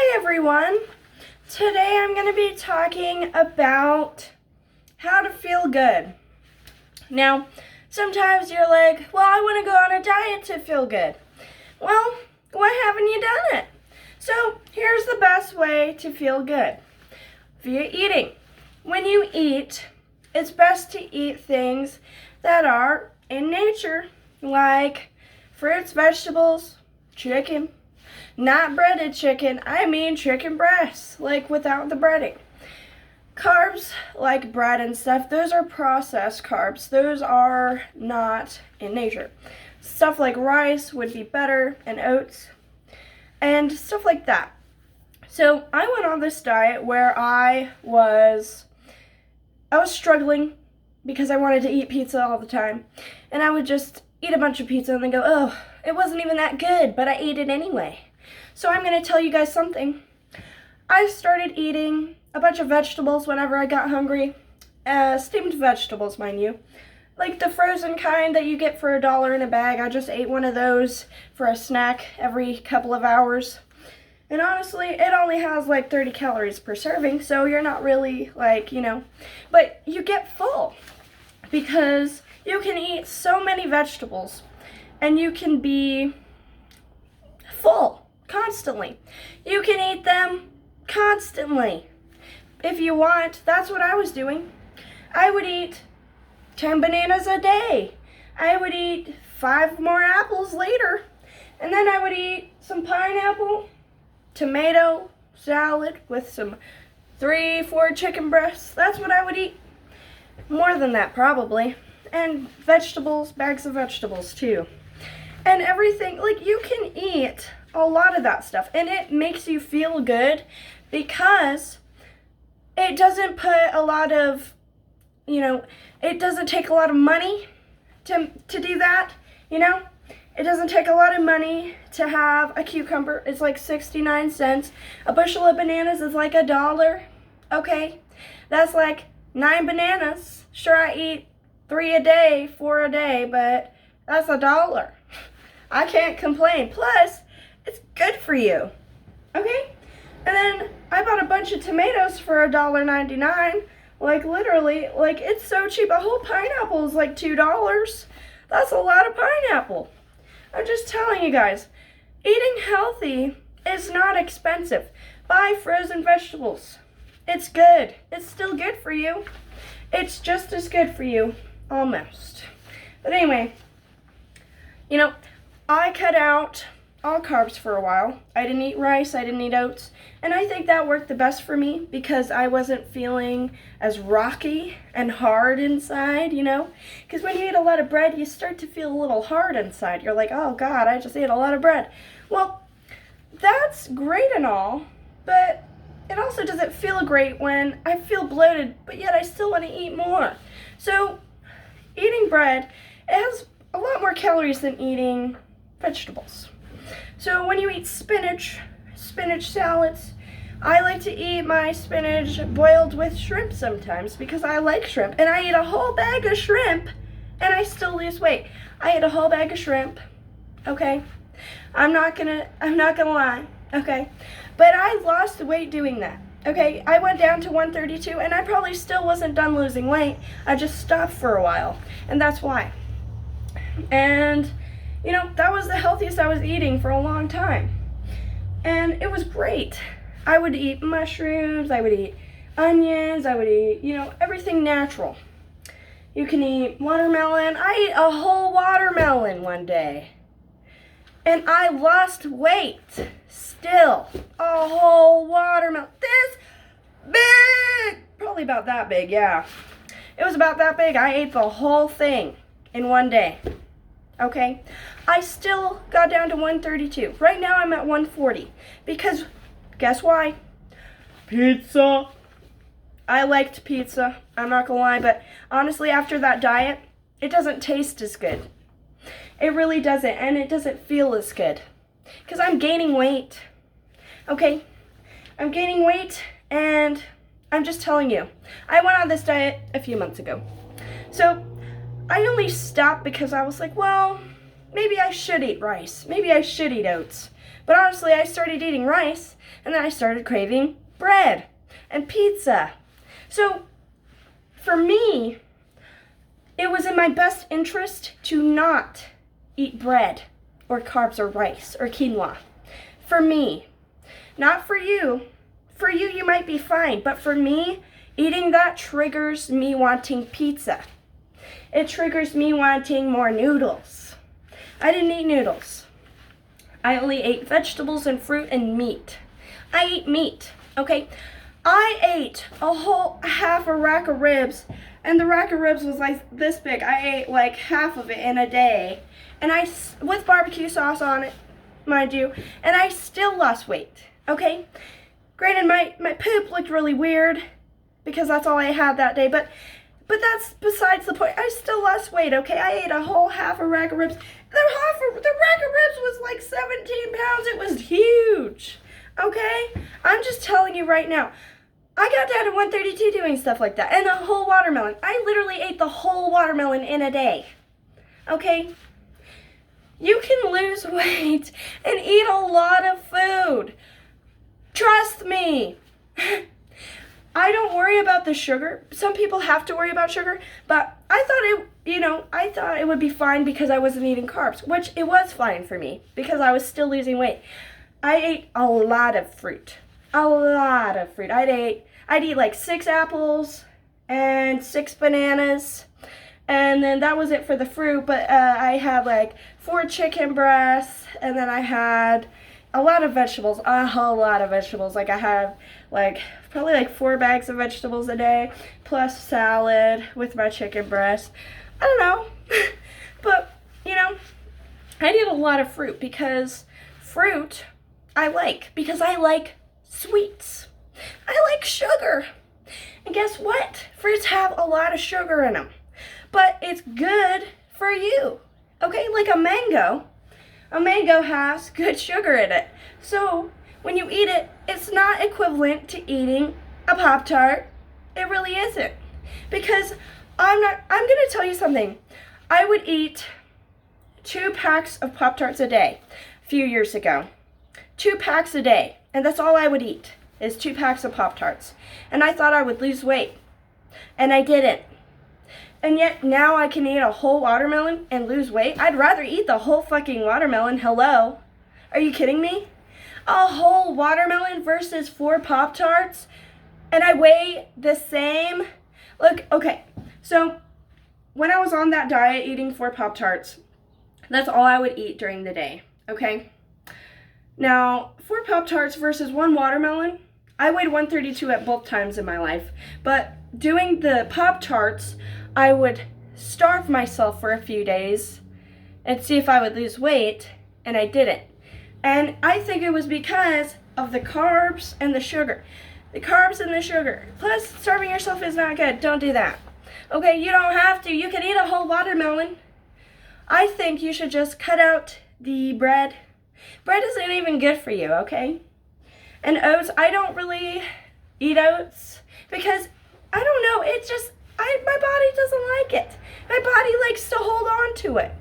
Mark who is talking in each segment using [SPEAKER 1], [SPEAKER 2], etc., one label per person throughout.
[SPEAKER 1] Hi everyone! Today I'm going to be talking about how to feel good. Now, sometimes you're like, well, I want to go on a diet to feel good. Well, why haven't you done it? So, here's the best way to feel good. Via eating. When you eat, it's best to eat things that are in nature, like fruits, vegetables, chicken. Not breaded chicken, I mean chicken breasts, like without the breading. Carbs, like bread and stuff, those are processed carbs. Those are not in nature. Stuff like rice would be better, and oats, and stuff like that. So I went on this diet where I was struggling because I wanted to eat pizza all the time. And I would just eat a bunch of pizza and then go, oh, it wasn't even that good, but I ate it anyway. So I'm going to tell you guys something. I started eating a bunch of vegetables whenever I got hungry. Steamed vegetables, mind you. Like the frozen kind that you get for $1 in a bag. I just ate one of those for a snack every couple of hours. And honestly, it only has like 30 calories per serving, so you're not really like, but you get full because you can eat so many vegetables and you can be full constantly. You can eat them constantly if you want. That's what I was doing. I would eat 10 bananas a day. I would eat 5 more apples later, and then I would eat some pineapple, tomato salad with some 3-4 chicken breasts. That's what I would eat. More than that probably. And vegetables, bags of vegetables too. And everything, like you can eat a lot of that stuff, and it makes you feel good because it doesn't put a lot of, it doesn't take a lot of money to do that, It doesn't take a lot of money to have a cucumber. It's like 69 cents. A bushel of bananas is like $1. Okay, that's like 9 bananas. Sure, I eat 3 a day, 4 a day, but that's $1. I can't complain. Plus, it's good for you. Okay? And then I bought a bunch of tomatoes for $1.99. Like literally, like it's so cheap. A whole pineapple is like $2. That's a lot of pineapple. I'm just telling you guys, eating healthy is not expensive. Buy frozen vegetables. It's good. It's still good for you. It's just as good for you, almost. But anyway, I cut out all carbs for a while. I didn't eat rice, I didn't eat oats, and I think that worked the best for me because I wasn't feeling as rocky and hard inside, Because when you eat a lot of bread, you start to feel a little hard inside. You're like, oh God, I just ate a lot of bread. Well, that's great and all, but it also doesn't feel great when I feel bloated, but yet I still want to eat more. So, eating bread, it has a lot more calories than eating vegetables. So when you eat spinach salads, I like to eat my spinach boiled with shrimp sometimes because I like shrimp. And I eat a whole bag of shrimp and I still lose weight. I ate a whole bag of shrimp, okay? I'm not gonna lie, okay? But I lost weight doing that, okay? I went down to 132 and I probably still wasn't done losing weight. I just stopped for a while, and that's why. And that was the healthiest I was eating for a long time. And it was great. I would eat mushrooms, I would eat onions, I would eat, everything natural. You can eat watermelon. I ate a whole watermelon one day. And I lost weight still. A whole watermelon. This big. Probably about that big, yeah. It was about that big. I ate the whole thing in one day. Okay, I still got down to 132. Right now I'm at 140 because guess why? Pizza. I liked pizza. I'm not gonna lie, but honestly, after that diet, it doesn't taste as good. It really doesn't, and it doesn't feel as good because I'm gaining weight. Okay, I'm gaining weight, and I'm just telling you, I went on this diet a few months ago. So I only stopped because I was like, well, maybe I should eat rice. Maybe I should eat oats. But honestly, I started eating rice, and then I started craving bread and pizza. So for me, it was in my best interest to not eat bread or carbs or rice or quinoa. For me, not for you. For you, you might be fine, but for me, eating that triggers me wanting pizza. It triggers me wanting more noodles. I didn't eat noodles. I only ate vegetables and fruit and meat. I ate meat, okay? I ate a whole half a rack of ribs, and the rack of ribs was like this big. I ate like half of it in a day, and with barbecue sauce on it, mind you, and I still lost weight, okay? Granted, my poop looked really weird because that's all I had that day, but that's besides the point. I still lost weight, okay? I ate a whole half a rack of ribs. The rack of ribs was like 17 pounds. It was huge, okay? I'm just telling you right now. I got down to 132 doing stuff like that. And a whole watermelon. I literally ate the whole watermelon in a day, okay? You can lose weight and eat a lot of food. Trust me. I don't worry about the sugar. Some people have to worry about sugar, but I thought it would be fine because I wasn't eating carbs, which it was fine for me because I was still losing weight. I ate a lot of fruit. A lot of fruit. I'd eat like 6 apples and 6 bananas, and then that was it for the fruit, but I had like 4 chicken breasts, and then I had a lot of vegetables, a whole lot of vegetables. Like I have probably like 4 bags of vegetables a day, plus salad with my chicken breast. I don't know, but I did a lot of fruit because fruit because I like sweets. I like sugar. And guess what? Fruits have a lot of sugar in them. But it's good for you. Okay? Like a mango. A mango has good sugar in it. So when you eat it, it's not equivalent to eating a Pop-Tart. It really isn't. Because I'm going to tell you something. I would eat 2 packs of Pop-Tarts a day a few years ago. 2 packs a day. And that's all I would eat is 2 packs of Pop-Tarts. And I thought I would lose weight. And I didn't. And yet now I can eat a whole watermelon and lose weight. I'd rather eat the whole fucking watermelon. Hello? Are you kidding me? A whole watermelon versus 4 Pop-Tarts? And I weigh the same? Look, okay. So when I was on that diet eating 4 Pop-Tarts, that's all I would eat during the day. Okay? Now, 4 Pop-Tarts versus 1 watermelon, I weighed 132 at both times in my life. But doing the Pop-Tarts, I would starve myself for a few days and see if I would lose weight, and I didn't. And I think it was because of the carbs and the sugar. The carbs and the sugar. Plus, starving yourself is not good. Don't do that. Okay, you don't have to. You can eat a whole watermelon. I think you should just cut out the bread. Bread isn't even good for you, okay? And oats, I don't really eat oats because, I don't know, my body doesn't like it. My body likes to hold on to it.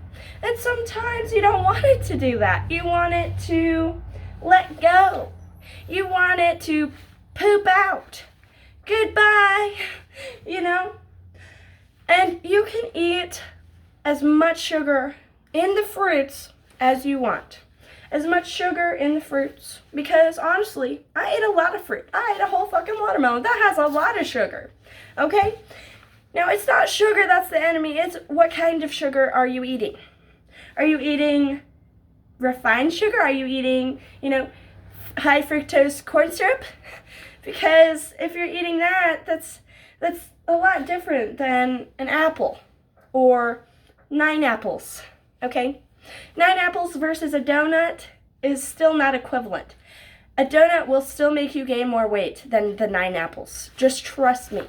[SPEAKER 1] And sometimes you don't want it to do that. You want it to let go. You want it to poop out. Goodbye, And you can eat as much sugar in the fruits as you want. As much sugar in the fruits. Because honestly, I ate a lot of fruit. I ate a whole fucking watermelon. That has a lot of sugar. Okay? Now, it's not sugar that's the enemy. It's what kind of sugar are you eating? Are you eating refined sugar? Are you eating, high fructose corn syrup? Because if you're eating that, that's a lot different than an apple or 9 apples. Okay? 9 apples versus a donut is still not equivalent. A donut will still make you gain more weight than the 9 apples. Just trust me.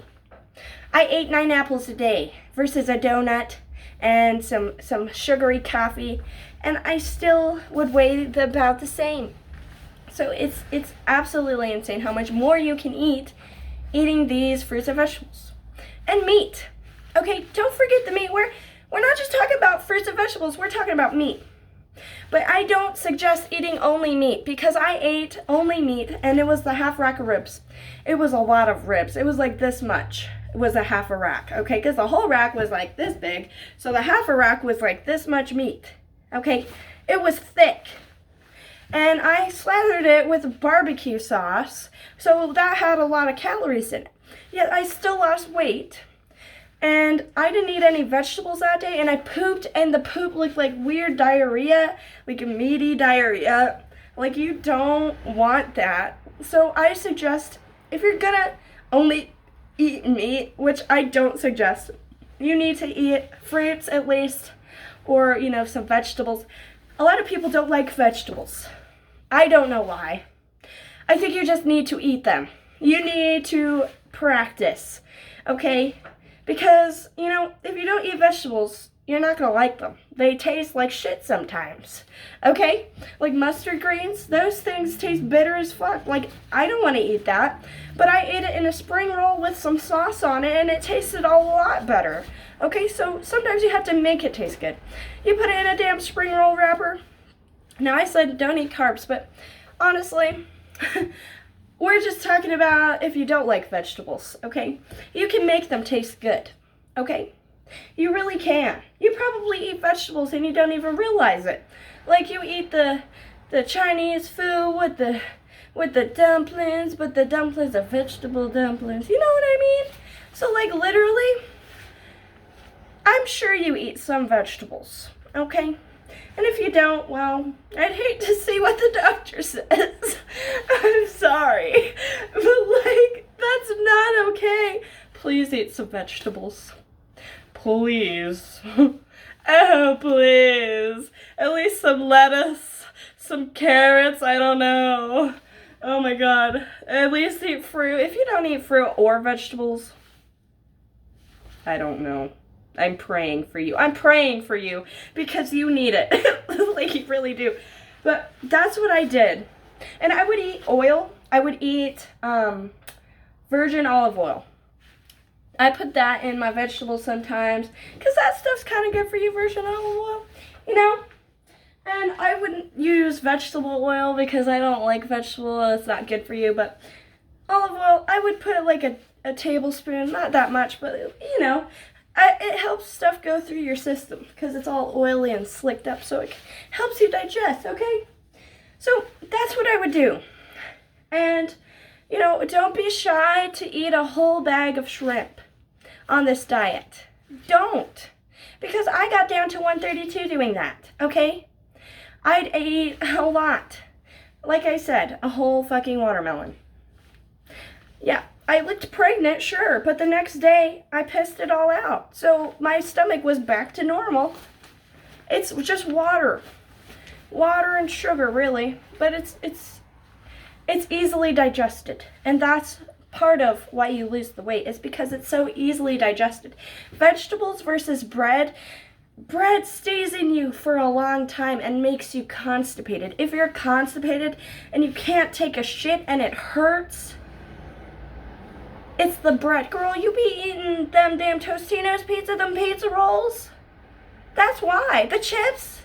[SPEAKER 1] I ate 9 apples a day versus a donut and some sugary coffee, and I still would weigh about the same. So it's absolutely insane how much more you can eat eating these fruits and vegetables. And meat. Okay, don't forget the meat. We're not just talking about fruits and vegetables, we're talking about meat. But I don't suggest eating only meat because I ate only meat and it was the half rack of ribs. It was a lot of ribs. It was like this much. It was a half a rack, okay? Because the whole rack was like this big. So the half a rack was like this much meat, okay? It was thick. And I slathered it with barbecue sauce. So that had a lot of calories in it. Yet I still lost weight. And I didn't eat any vegetables that day, and I pooped, and the poop looked like weird diarrhea, like meaty diarrhea. Like, you don't want that. So I suggest, if you're gonna only eat meat, which I don't suggest, you need to eat fruits at least, or, you know, some vegetables. A lot of people don't like vegetables. I don't know why. I think you just need to eat them. You need to practice, okay? Because, you know, if you don't eat vegetables, you're not going to like them. They taste like shit sometimes, okay? Like mustard greens, those things taste bitter as fuck. Like, I don't want to eat that. But I ate it in a spring roll with some sauce on it, and it tasted a lot better. Okay, so sometimes you have to make it taste good. You put it in a damn spring roll wrapper. Now, I said don't eat carbs, but honestly, we're just talking about if you don't like vegetables, okay? You can make them taste good, okay? You really can. You probably eat vegetables and you don't even realize it. Like you eat the Chinese food with the dumplings, but the dumplings are vegetable dumplings. You know what I mean? So like literally, I'm sure you eat some vegetables, okay? And if you don't, well, I'd hate to see what the doctor says. I'm sorry. But, like, that's not okay. Please eat some vegetables. Please. Oh, please. At least some lettuce, some carrots, I don't know. Oh, my God. At least eat fruit. If you don't eat fruit or vegetables, I don't know. I'm praying for you. I'm praying for you because you need it. Like you really do. But that's what I did. And I would eat oil. I would eat virgin olive oil. I put that in my vegetables sometimes because that stuff's kind of good for you, virgin olive oil, you know? And I wouldn't use vegetable oil because I don't like vegetable oil. It's not good for you. But olive oil, I would put like a tablespoon, not that much, but you know, it helps stuff go through your system because it's all oily and slicked up, so it helps you digest, okay? So that's what I would do. And, you know, don't be shy to eat a whole bag of shrimp on this diet. Don't. Because I got down to 132 doing that, okay? I'd eat a lot. Like I said, a whole fucking watermelon. Yeah. I looked pregnant, sure, but the next day I pissed it all out. So my stomach was back to normal. It's just water. Water and sugar, really. But it's easily digested. And that's part of why you lose the weight, is because it's so easily digested. Vegetables versus bread. Bread stays in you for a long time and makes you constipated. If you're constipated and you can't take a shit and it hurts, it's the bread. Girl, you be eating them damn Tostino's pizza, them pizza rolls. That's why. The chips.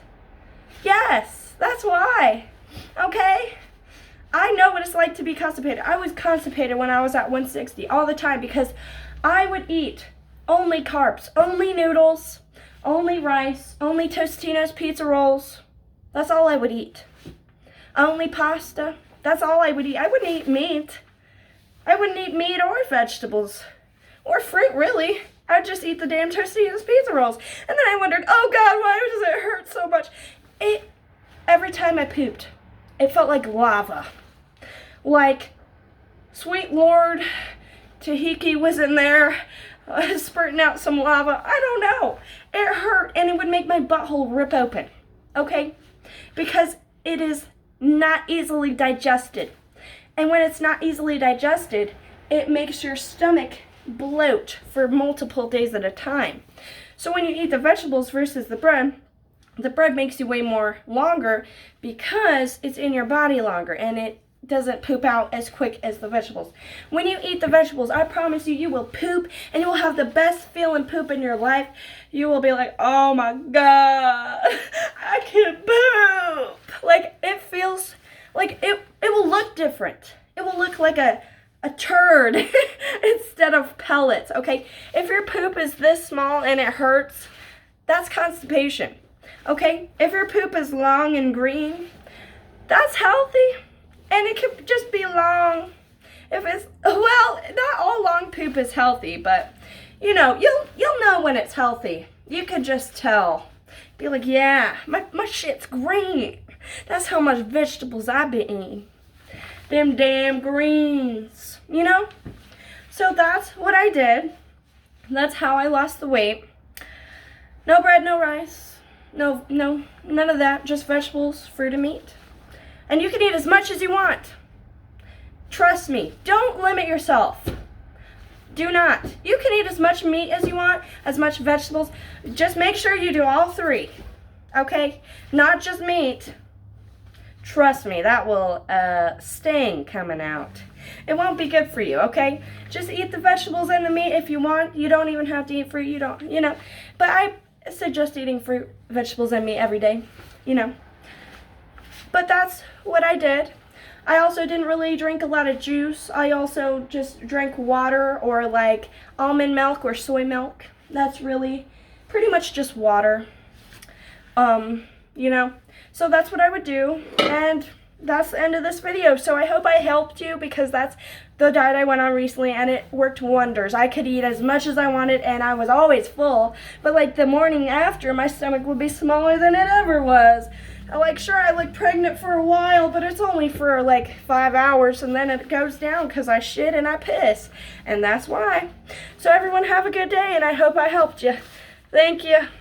[SPEAKER 1] Yes, that's why. Okay? I know what it's like to be constipated. I was constipated when I was at 160 all the time because I would eat only carbs, only noodles, only rice, only Tostino's pizza rolls. That's all I would eat. Only pasta. That's all I would eat. I wouldn't eat meat. I wouldn't eat meat or vegetables. Or fruit, really. I'd just eat the damn Tostino's pizza rolls. And then I wondered, oh God, why does it hurt so much? Every time I pooped, it felt like lava. Like, sweet Lord Tahiki was in there, spurting out some lava. I don't know. It hurt, and it would make my butthole rip open. Okay? Because it is not easily digested. And when it's not easily digested, it makes your stomach bloat for multiple days at a time. So when you eat the vegetables versus the bread makes you way more longer because it's in your body longer and it doesn't poop out as quick as the vegetables. When you eat the vegetables, I promise you, you will poop and you will have the best feeling poop in your life. You will be like, oh my God, I can poop. Like, it feels like it will look different. It will look like a turd instead of pellets, okay? If your poop is this small and it hurts, that's constipation, okay? If your poop is long and green, that's healthy. And it could just be long. If it's, well, not all long poop is healthy, but you know, you'll know when it's healthy. You could just tell. Be like, yeah, my shit's green. That's how much vegetables I've been eating. Them damn greens, you know? So that's what I did. That's how I lost the weight. No bread, no rice. No, none of that. Just vegetables, fruit, and meat. And you can eat as much as you want. Trust me. Don't limit yourself. Do not. You can eat as much meat as you want, as much vegetables. Just make sure you do all three. Okay? Not just meat. Trust me, that will sting coming out. It won't be good for you, okay? Just eat the vegetables and the meat if you want. You don't even have to eat fruit. You don't, you know. But I suggest eating fruit, vegetables, and meat every day, you know. But that's what I did. I also didn't really drink a lot of juice. I also just drank water or like almond milk or soy milk. That's really pretty much just water. You know. So that's what I would do. And that's the end of this video. So I hope I helped you because that's the diet I went on recently and it worked wonders. I could eat as much as I wanted and I was always full. But like the morning after, my stomach would be smaller than it ever was. Like, sure, I look pregnant for a while, but it's only for like 5 hours, and then it goes down because I shit and I piss, and that's why. So everyone have a good day, and I hope I helped you. Thank you.